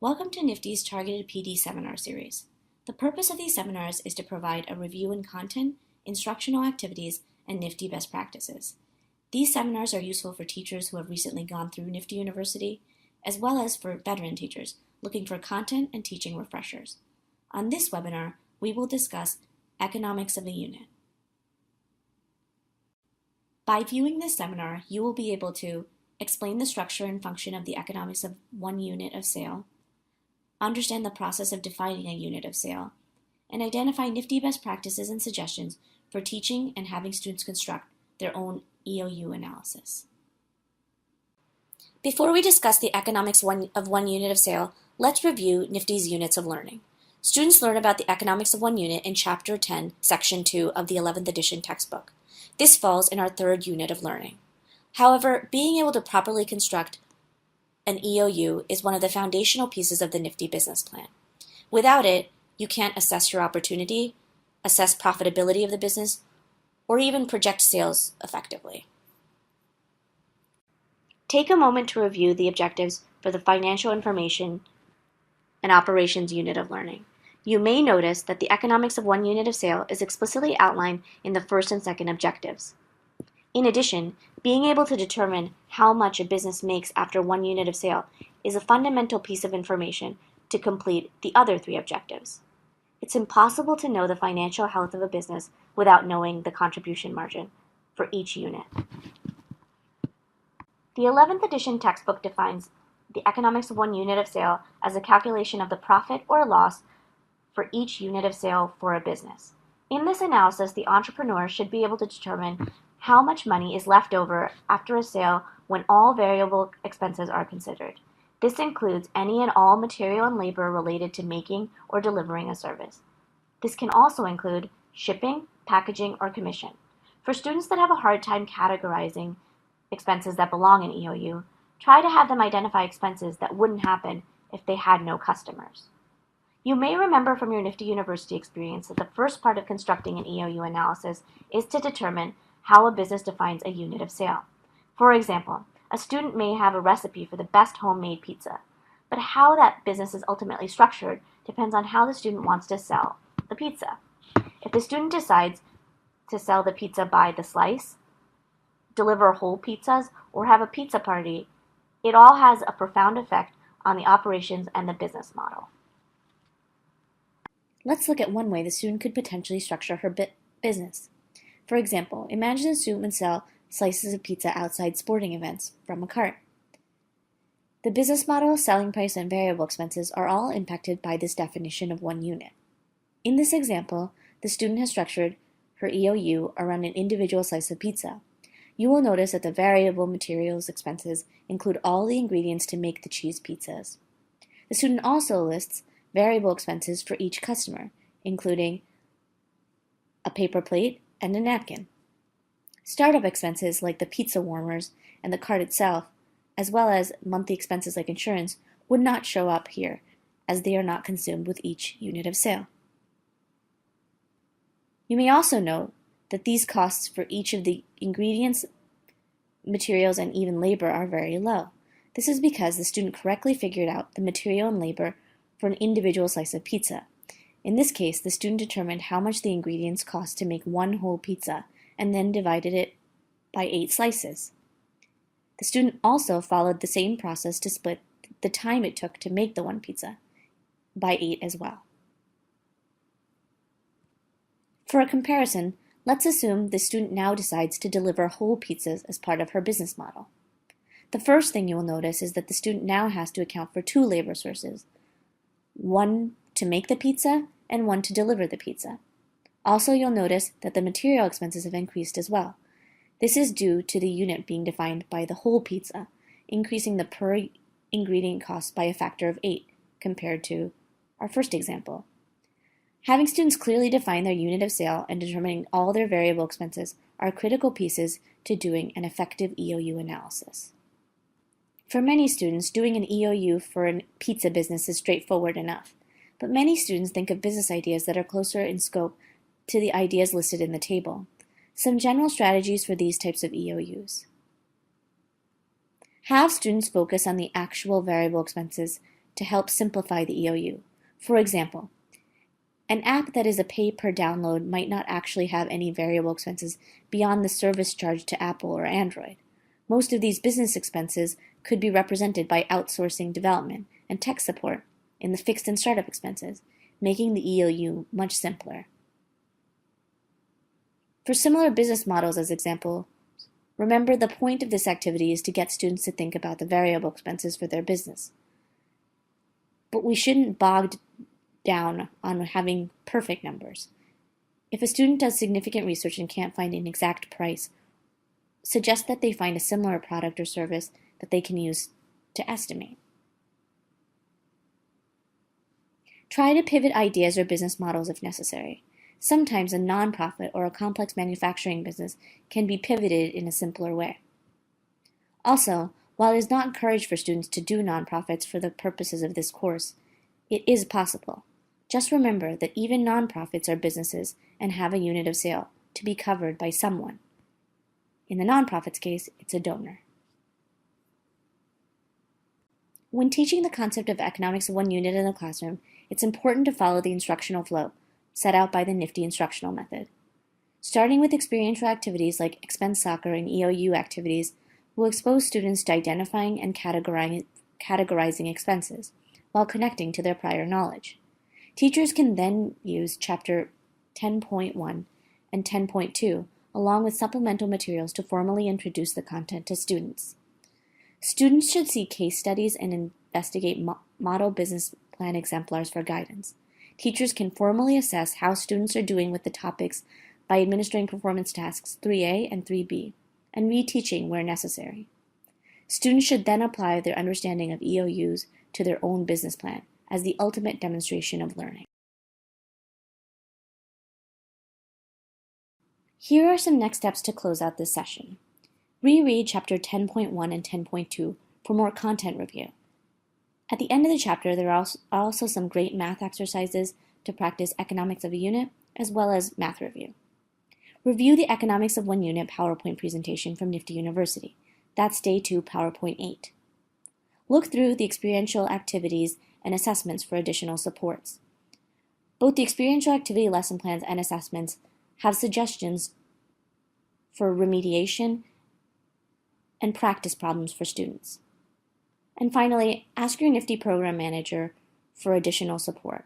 Welcome to Nifty's Targeted PD Seminar Series. The purpose of these seminars is to provide a review in content, instructional activities, and Nifty best practices. These seminars are useful for teachers who have recently gone through Nifty University, as well as for veteran teachers looking for content and teaching refreshers. On this webinar, we will discuss economics of a unit. By viewing this seminar, you will be able to explain the structure and function of the economics of one unit of sale, understand the process of defining a unit of sale, and identify Nifty best practices and suggestions for teaching and having students construct their own EOU analysis. Before we discuss the economics of one unit of sale, let's review Nifty's units of learning. Students learn about the economics of one unit in Chapter 10, Section 2 of the 11th edition textbook. This falls in our third unit of learning. However, being able to properly construct an EOU is one of the foundational pieces of the Nifty business plan. Without it, you can't assess your opportunity, assess profitability of the business, or even project sales effectively. Take a moment to review the objectives for the financial information and operations unit of learning. You may notice that the economics of one unit of sale is explicitly outlined in the first and second objectives. In addition, being able to determine how much a business makes after one unit of sale is a fundamental piece of information to complete the other three objectives. It's impossible to know the financial health of a business without knowing the contribution margin for each unit. The 11th edition textbook defines the economics of one unit of sale as a calculation of the profit or loss for each unit of sale for a business. In this analysis, the entrepreneur should be able to determine how much money is left over after a sale when all variable expenses are considered. This includes any and all material and labor related to making or delivering a service. This can also include shipping, packaging, or commission. For students that have a hard time categorizing expenses that belong in EOU, try to have them identify expenses that wouldn't happen if they had no customers. You may remember from your Nifty University experience that the first part of constructing an EOU analysis is to determine how a business defines a unit of sale. For example, a student may have a recipe for the best homemade pizza, but how that business is ultimately structured depends on how the student wants to sell the pizza. If the student decides to sell the pizza by the slice, deliver whole pizzas, or have a pizza party, it all has a profound effect on the operations and the business model. Let's look at one way the student could potentially structure her business. For example, imagine a student would sell slices of pizza outside sporting events from a cart. The business model, selling price, and variable expenses are all impacted by this definition of one unit. In this example, the student has structured her EOU around an individual slice of pizza. You will notice that the variable materials expenses include all the ingredients to make the cheese pizzas. The student also lists variable expenses for each customer, including a paper plate and a napkin. Startup expenses like the pizza warmers and the cart itself, as well as monthly expenses like insurance, would not show up here, as they are not consumed with each unit of sale. You may also note that these costs for each of the ingredients, materials, and even labor are very low. This is because the student correctly figured out the material and labor for an individual slice of pizza. In this case, the student determined how much the ingredients cost to make one whole pizza and then divided it by 8 slices. The student also followed the same process to split the time it took to make the one pizza by 8 as well. For a comparison, let's assume the student now decides to deliver whole pizzas as part of her business model. The first thing you will notice is that the student now has to account for 2 labor sources, one to make the pizza and one to deliver the pizza. Also, you'll notice that the material expenses have increased as well. This is due to the unit being defined by the whole pizza, increasing the per ingredient cost by a factor of 8 compared to our first example. Having students clearly define their unit of sale and determining all their variable expenses are critical pieces to doing an effective EOU analysis. For many students, doing an EOU for a pizza business is straightforward enough, but many students think of business ideas that are closer in scope to the ideas listed in the table. Some general strategies for these types of EOUs. Have students focus on the actual variable expenses to help simplify the EOU. For example, an app that is a pay per download might not actually have any variable expenses beyond the service charge to Apple or Android. Most of these business expenses could be represented by outsourcing development and tech support in the fixed and startup expenses, making the EOU much simpler. For similar business models as example, remember the point of this activity is to get students to think about the variable expenses for their business. But we shouldn't bog down on having perfect numbers. If a student does significant research and can't find an exact price, suggest that they find a similar product or service that they can use to estimate. Try to pivot ideas or business models if necessary. Sometimes a nonprofit or a complex manufacturing business can be pivoted in a simpler way. Also, while it is not encouraged for students to do nonprofits for the purposes of this course, it is possible. Just remember that even nonprofits are businesses and have a unit of sale to be covered by someone. In the nonprofit's case, it's a donor. When teaching the concept of economics of one unit in the classroom, it's important to follow the instructional flow set out by the NIFTY instructional method. Starting with experiential activities like expense soccer and EOU activities will expose students to identifying and categorizing expenses while connecting to their prior knowledge. Teachers can then use Chapter 10.1 and 10.2 along with supplemental materials to formally introduce the content to students. Students should see case studies and investigate model business plan exemplars for guidance. Teachers can formally assess how students are doing with the topics by administering performance tasks 3A and 3B, and reteaching where necessary. Students should then apply their understanding of EOUs to their own business plan as the ultimate demonstration of learning. Here are some next steps to close out this session. Reread Chapter 10.1 and 10.2 for more content review. At the end of the chapter, there are also some great math exercises to practice economics of a unit, as well as math review. Review the Economics of One Unit PowerPoint presentation from NIFTY University. That's Day 2, PowerPoint 8. Look through the experiential activities and assessments for additional supports. Both the experiential activity lesson plans and assessments have suggestions for remediation and practice problems for students. And finally, ask your NIFTY program manager for additional support.